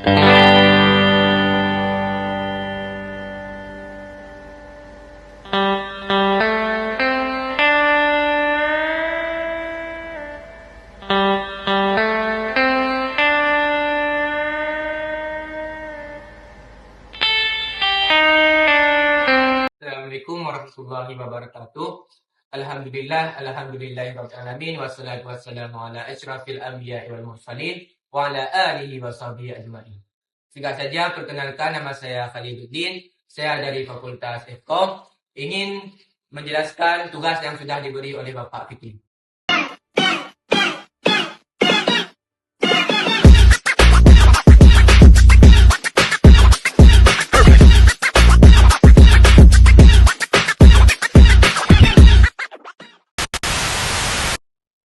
Assalamualaikum warahmatullahi wabarakatuh. Alhamdulillahirabbil alamin wassalatu wassalamu ala asyrafil anbiya'i wal mursalin wa ala alihi washabihi ajmain. Singkat saja, perkenalkan, nama saya Khaliduddin. Saya dari Fakultas Ekonom, ingin menjelaskan tugas yang sudah diberi oleh Bapak Fikri.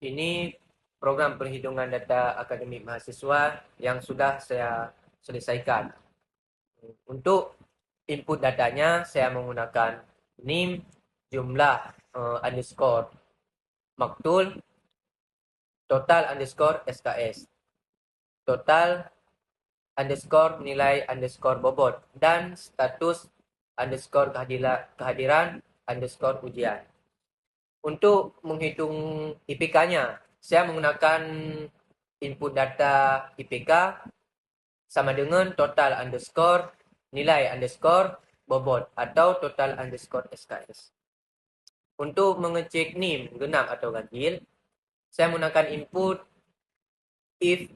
Ini program perhitungan data akademik mahasiswa yang sudah saya selesaikan. Untuk input datanya, saya menggunakan NIM, jumlah underscore maktul, total underscore SKS, total underscore nilai underscore bobot, dan status underscore kehadiran underscore ujian. Untuk menghitung IPK-nya, saya menggunakan input data IPK sama dengan total underscore nilai underscore bobot atau total underscore SKS. Untuk mengecek NIM genap atau ganjil, saya menggunakan input if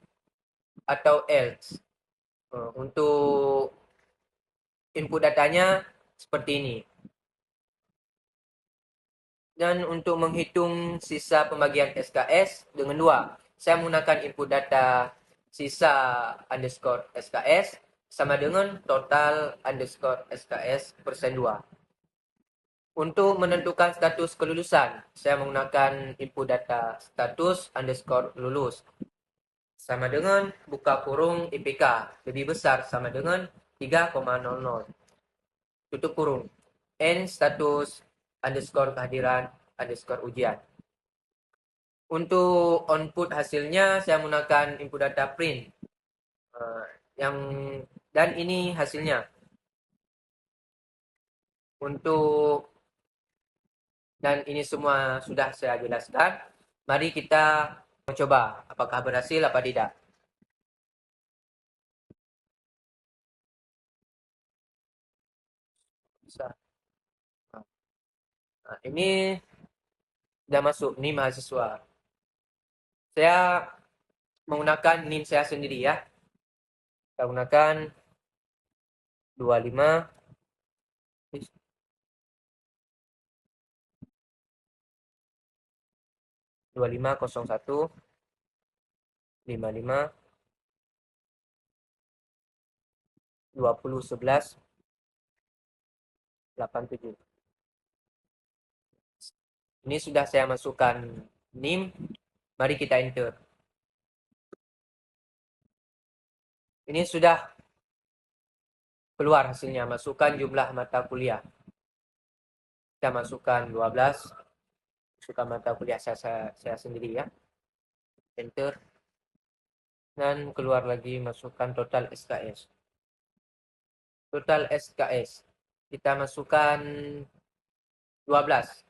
atau else. Untuk input datanya seperti ini. Dan untuk menghitung sisa pembagian SKS dengan 2, saya menggunakan input data sisa underscore SKS sama dengan total underscore SKS persen 2. Untuk menentukan status kelulusan, saya menggunakan input data status underscore lulus sama dengan buka kurung IPK lebih besar sama dengan 3,00 tutup kurung N status underscore kehadiran underscore ujian. Untuk output hasilnya, saya menggunakan input data print dan ini hasilnya. Dan ini semua sudah saya jelaskan. Mari kita mencoba apakah berhasil apa tidak. Ini sudah masuk NIM mahasiswa. Saya menggunakan NIM saya sendiri ya. Saya gunakan 25 2501 55 2011 87. Ini sudah saya masukkan NIM. Mari kita enter. Ini sudah keluar hasilnya. Masukkan jumlah mata kuliah. Kita masukkan 12. Masukkan mata kuliah saya sendiri ya. Enter. Dan keluar lagi, masukkan total SKS. Total SKS. Kita masukkan 12.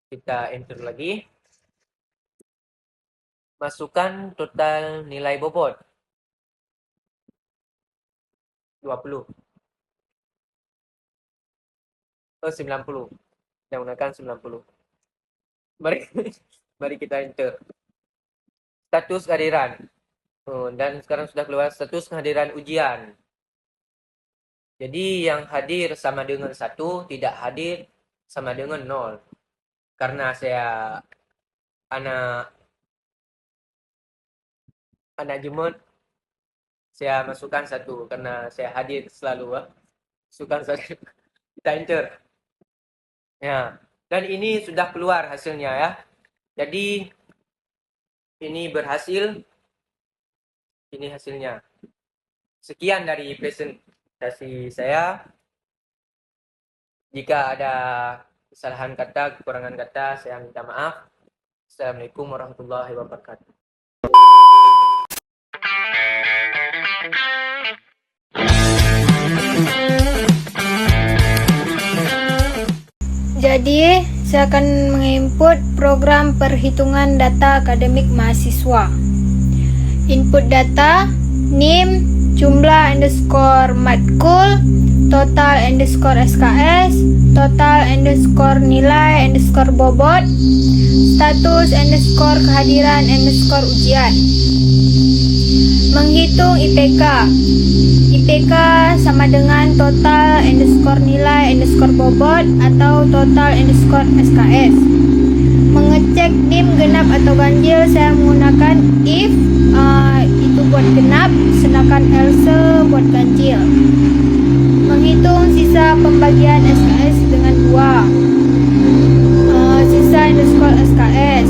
Kita enter lagi. Masukkan total nilai bobot 20. 90. Kita gunakan 90. Mari kita enter. Status kehadiran. Dan sekarang sudah keluar status kehadiran ujian. Jadi yang hadir sama dengan 1, tidak hadir sama dengan 0. Karena saya anak jemut, saya masukkan 1 karena saya hadir selalu. Masukkan 1. Kita enter. Ya, dan ini sudah keluar hasilnya ya. Jadi ini berhasil. Ini hasilnya. Sekian dari presentasi saya. Jika ada kesalahan kata, kekurangan kata, saya minta maaf. Assalamualaikum warahmatullahi wabarakatuh. Jadi, saya akan menginput program perhitungan data akademik mahasiswa. Input data, NIM, jumlah underscore matkul, total underscore SKS, total underscore nilai underscore bobot, status underscore kehadiran underscore ujian. Menghitung IPK. IPK sama dengan total underscore nilai underscore bobot atau total underscore SKS. Mengecek NIM genap atau ganjil, saya menggunakan if itu buat genap, sedangkan else buat ganjil. Menghitung sisa pembagian SKS dengan 2. Sisa underscore SKS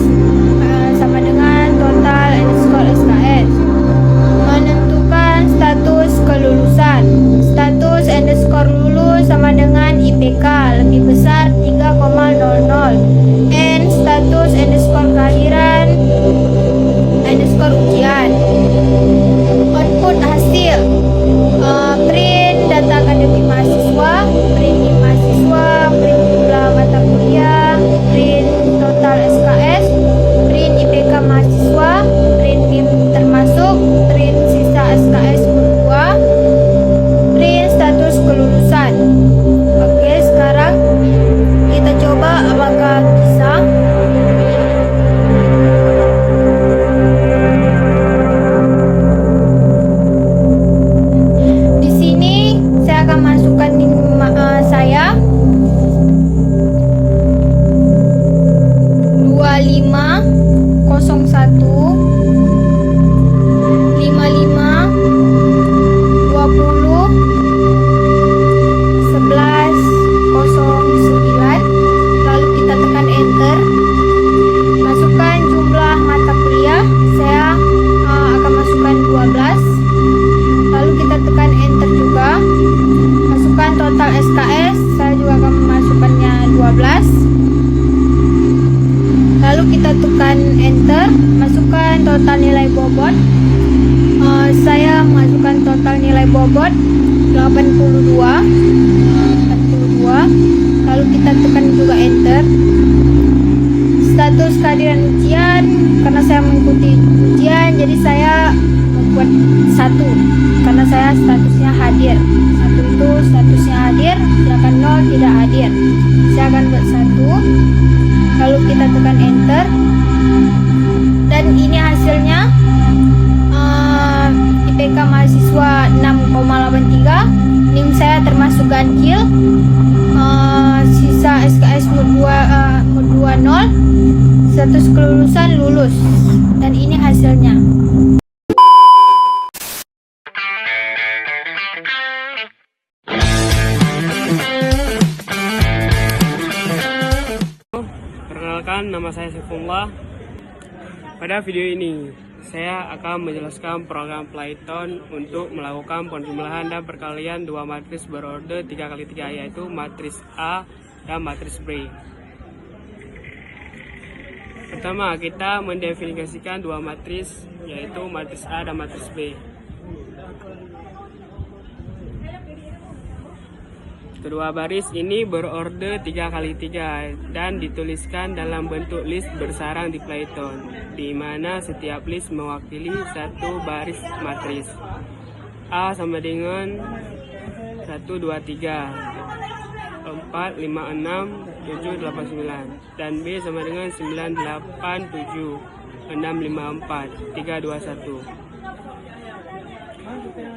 sama dengan total underscore SKS. Menentukan status kelulusan. Status underscore lulus sama dengan IPK lebih besar 3,00. And status underscore kehadiran underscore ujian. Output hasil, print data akademik mahasiswa, print NIM mahasiswa, print jumlah mata kuliah, print total SKS, print IPK mahasiswa, print NIM termasuk, print sisa SKS berdua, print status kelulusan. Oke, sekarang kita coba apakah bisa. Di sini saya akan masukkan NIM saya 2501 55 20 1109. Lalu kita tekan enter. Masukkan jumlah mata kuliah, saya akan masukkan 12. Lalu kita tekan enter juga. Masukkan total SKS, saya juga akan memasukkannya 12. Lalu kita tekan enter. Masukkan total nilai bobot. Saya masukkan total nilai bobot 82. Lalu kita tekan juga enter. Status kehadiran ujian, karena saya mengikuti ujian jadi saya membuat 1 karena saya statusnya hadir. 1 itu statusnya hadir, sedangkan 0 tidak hadir. Saya akan buat 1. Lalu kita tekan enter. Dan ini hasilnya. IPK mahasiswa 6,83. NIM saya termasuk ganjil. Sisa SKS mod 20. Status kelulusan lulus. Dan ini hasilnya. Perkenalkan, nama saya Saifullah. Pada video ini saya akan menjelaskan program Python untuk melakukan penjumlahan dan perkalian dua matris berorder 3x3, yaitu matris A dan matris B. Pertama, kita mendefinisikan dua matris, yaitu matris A dan matris B. Kedua baris ini berorder 3x3 dan dituliskan dalam bentuk list bersarang di Python, di mana setiap list mewakili satu baris matris. A sama dengan 1, 2, 3, 4, 5, 6, 7, 8, 9. Dan B sama dengan 9, 8, 7, 6, 5, 4, 3, 2, 1.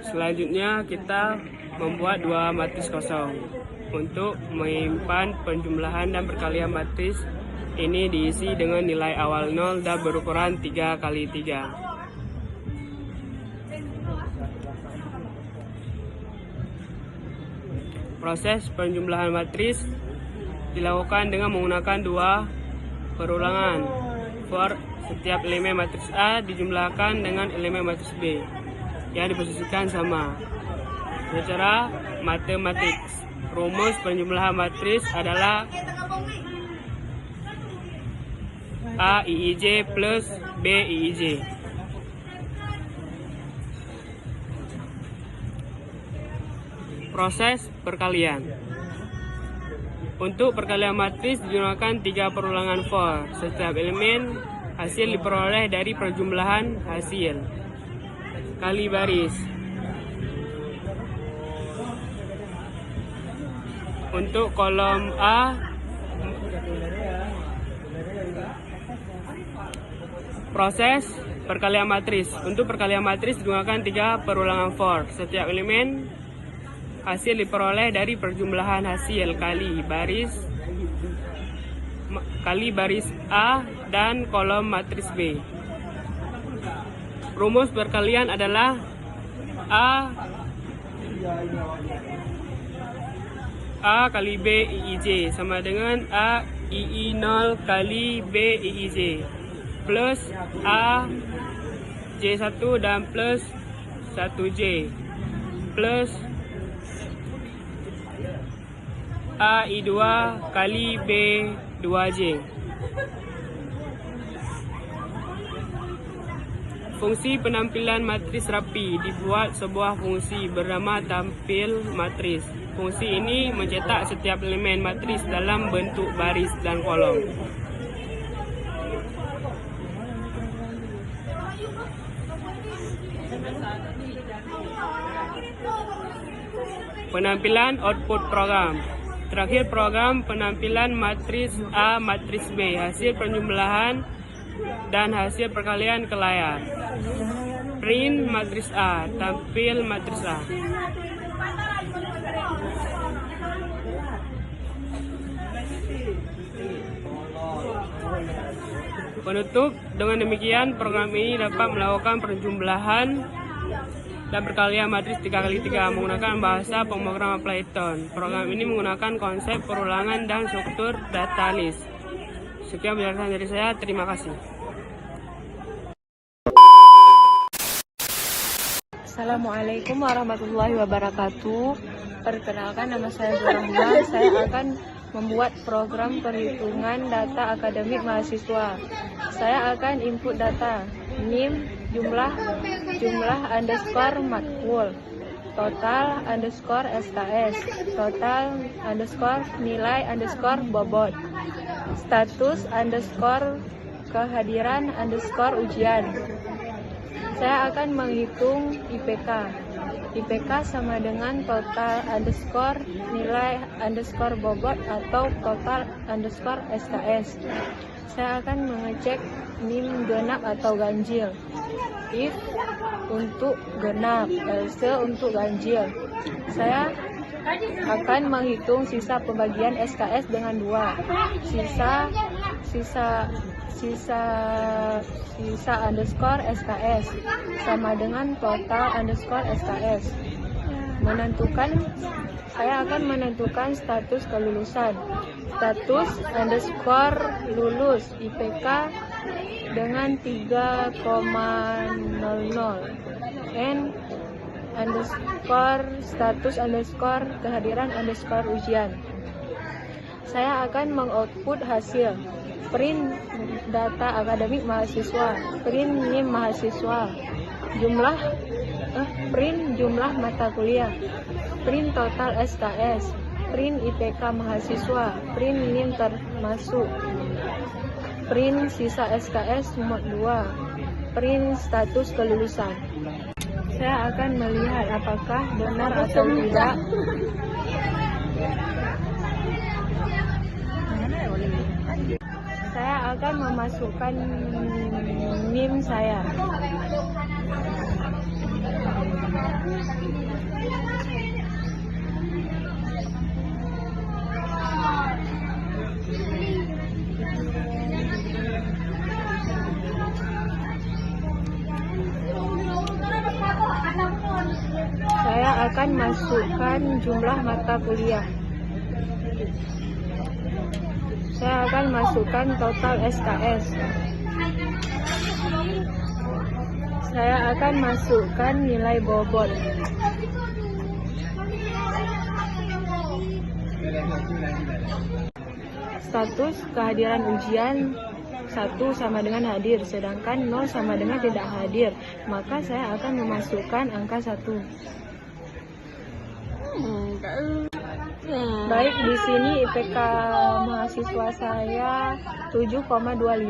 Selanjutnya kita membuat dua matris kosong. Untuk menyimpan penjumlahan dan perkalian matris ini diisi dengan nilai awal 0 dan berukuran 3x3. Proses penjumlahan matris dilakukan dengan menggunakan dua perulangan. For setiap elemen matris A dijumlahkan dengan elemen matris B yang diposisikan sama. Secara matematik, rumus penjumlahan matris adalah A IIJ plus B IIJ. Proses perkalian. Untuk perkalian matris digunakan 3 perulangan for. Setiap elemen hasil diperoleh dari perjumlahan hasil kali baris. Untuk kolom A, proses perkalian matris. Untuk perkalian matris digunakan 3 perulangan for. Setiap elemen hasil diperoleh dari perjumlahan hasil kali baris A dan kolom matris B. Rumus perkalian adalah A kali B IIJ sama dengan A II0 kali B IIJ plus A J1 dan plus 1J plus A I2 kali B 2J. Fungsi penampilan matris rapi dibuat sebuah fungsi bernama tampil matris. Fungsi ini mencetak setiap elemen matris dalam bentuk baris dan kolom. Penampilan output program. Terakhir program penampilan matris A, matris B, hasil penjumlahan dan hasil perkalian ke layar. Print matris A, tampil matris A. Penutup, dengan demikian program ini dapat melakukan perjumlahan dan perkalian matris 3x3 menggunakan bahasa pemrograman Python. Program ini menggunakan konsep perulangan dan struktur data list. Sekian penjelasan dari saya, terima kasih. Assalamualaikum warahmatullahi wabarakatuh. Perkenalkan, nama saya Zurahma. Saya akan membuat program perhitungan data akademik mahasiswa. Saya akan input data NIM, jumlah underscore matkul, total underscore SKS, total underscore nilai underscore bobot, status underscore kehadiran underscore ujian. Saya akan menghitung IPK. IPK sama dengan total underscore nilai underscore bobot atau total underscore SKS. Saya akan mengecek NIM genap atau ganjil. If untuk genap, else untuk ganjil. Saya akan menghitung sisa pembagian SKS dengan 2. Sisa underscore SKS sama dengan total underscore SKS. Saya akan menentukan status kelulusan. Status underscore lulus IPK dengan 3,00. N underscore status underscore kehadiran underscore ujian. Saya akan mengoutput hasil. Print data akademik mahasiswa, print NIM mahasiswa, print jumlah mata kuliah, print total SKS, print IPK mahasiswa, print NIM termasuk, print sisa SKS mod 2, print status kelulusan. Saya akan melihat apakah benar atau tidak saya akan memasukkan NIM saya. Saya akan masukkan jumlah mata kuliah. Saya akan masukkan total SKS. Saya akan masukkan nilai bobot. Status kehadiran ujian 1 sama dengan hadir, sedangkan 0 sama dengan tidak hadir. Maka saya akan memasukkan angka 1. Baik, di sini IPK mahasiswa saya 7,25.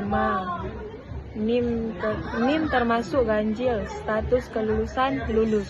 NIM termasuk ganjil, status kelulusan lulus.